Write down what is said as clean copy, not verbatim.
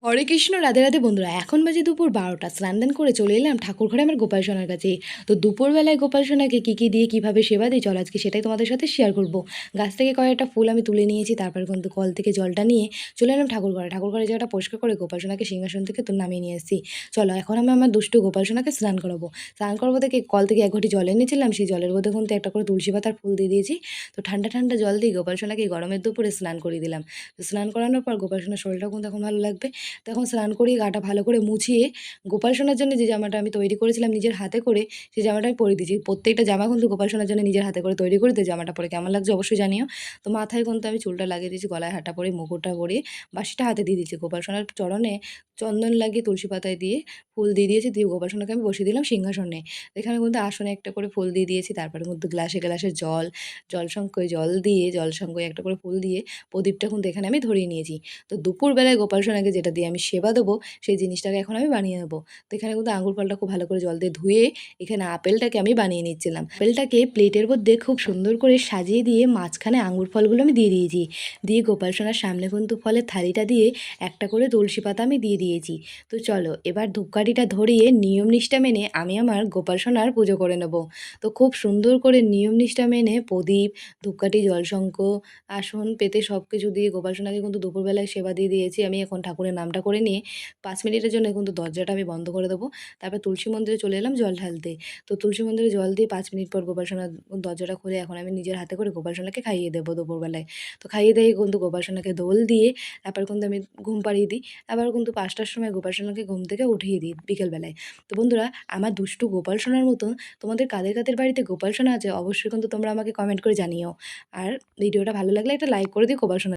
হরে কৃষ্ণ, রাধে রাধে বন্ধুরা। এখন বাজে দুপুর 12টা। স্নান দান করে চলে এলাম ঠাকুর ঘরে আমার গোপাল সোনার কাছে। তো দুপুরবেলায় গোপাল সোনাকে কী কী দিয়ে কীভাবে সেবা দিই, চলো আজকে সেটাই তোমাদের সাথে শেয়ার করব। গাছ থেকে কয়েকটা ফুল আমি তুলে নিয়েছি, তারপরে কিন্তু কল থেকে জলটা নিয়ে চলে এলাম ঠাকুর ঘরে। ঠাকুর ঘরে জায়গাটা পরিষ্কার করে গোপাল সোনাকে সিংহাসন থেকে তো নামিয়ে নিয়ে এসেছি। চলো এখন আমি আমার দুষ্টু গোপাল সোনাকে স্নান করাবো। স্নান করবো থেকে কল থেকে এক ঘটি জল এনেছিলাম, সেই জলের মধ্যে কিন্তু একটা করে তুলসী পাতার ফুল দিয়ে দিয়েছি। তো ঠান্ডা ঠান্ডা জল দিয়ে গোপাল সোনাকে গরমের দুপুরে স্নান করিয়ে দিলাম। তো স্নান করানোর পর গোপাল সোনার শরীরটাও কিন্তু এখন ভালো লাগবে। তখন স্নান করিয়ে গাটা ভালো করে মুছিয়ে গোপাল সোনার জন্য যে জামাটা আমি তৈরি করেছিলাম নিজের হাতে করে, সেই জামাটা আমি পরে দিয়েছি। প্রত্যেকটা জামা কিন্তু গোপাল সোনার জন্য নিজের হাতে করে তৈরি করে দিয়ে জামাটা পরে কেমন লাগছে অবশ্যই জানিও। তো মাথায় কিন্তু আমি চুলটা লাগিয়ে দিয়েছি, গলায় হাঁটা পরে মুকুটটা পরে বাঁশিটা হাতে দিয়ে দিয়েছি। গোপাল সোনার চরণে চন্দন লাগিয়ে তুলসী পাতায় দিয়ে ফুল দিয়ে দিয়েছি, দিয়ে গোপাল সোনাকে আমি বসিয়ে দিলাম সিংহাসনে। এখানে কিন্তু আসনে একটা করে ফুল দিয়ে দিয়েছি, তারপরে কিন্তু গ্লাসে গ্লাসে জল, জলশঙ্কয় জল দিয়ে জলশঙ্কয় একটা করে ফুল দিয়ে প্রদীপটা কিন্তু এখানে আমি ধরিয়ে নিয়েছি। তো দুপুরবেলায় গোপাল সোনাকে যেটা দিয়ে আমি সেবা দেবো, সেই জিনিসটাকে এখন আমি বানিয়ে নেবো। তো এখানে কিন্তু আঙুর ফলটা খুব ভালো করে জল দিয়ে ধুয়ে এখানে আপেলটাকে আমি বানিয়ে নিচ্ছিলাম। আপেলটাকে প্লেটের মধ্যে খুব সুন্দর করে সাজিয়ে দিয়ে মাঝখানে আঙুর ফলগুলো আমি দিয়ে দিয়েছি। দিয়ে গোপাল সোনার সামনে কিন্তু ফলের থালিটা দিয়ে একটা করে তুলসী পাতা আমি দিয়ে দিয়েছি। তো চলো এবার ধূপকাঠিটা ধরিয়ে নিয়ম নিষ্ঠা মেনে আমি আমার গোপাল সোনার পুজো করে নেব। তো খুব সুন্দর করে নিয়ম নিষ্ঠা মেনে প্রদীপ, ধূপকাঠি, জলশঙ্খ, আসন পেতে সব কিছু দিয়ে গোপাল সোনাকে কিন্তু দুপুরবেলায় সেবা দিয়ে দিয়েছি। আমি এখন ঠাকুরের নামটা করে নিয়ে ৫ মিনিটের জন্য কিন্তু দরজাটা আমি বন্ধ করে দেবো। তারপর তুলসী মন্দিরে চলে এলাম জল ঢালতে। তো তুলসী মন্দিরে জল দিয়ে ৫ মিনিট পর গোপাল সোনার দরজাটা খুলে এখন আমি নিজের হাতে করে গোপাল সোনাকে খাইয়ে দেবো দুপুরবেলায়। তো খাইয়ে দিয়ে কিন্তু গোপাল সোনাকে দোল দিয়ে তারপর কিন্তু আমি ঘুম পাড়িয়ে দিই। আবার কিন্তু ৫টার সময় গোপাল সোনাকে ঘুম থেকে উঠিয়ে দিই বিকেলবেলায়। তো বন্ধুরা, আমার দুষ্টু গোপাল সোনার মতো তোমাদের কাদের কাদের বাড়িতে গোপাল সোনা আছে অবশ্যই কিন্তু তোমরা আমাকে কমেন্ট করে জানিও। আর ভিডিওটা ভালো লাগলে একটা লাইক করে দিও গোপাল সোনা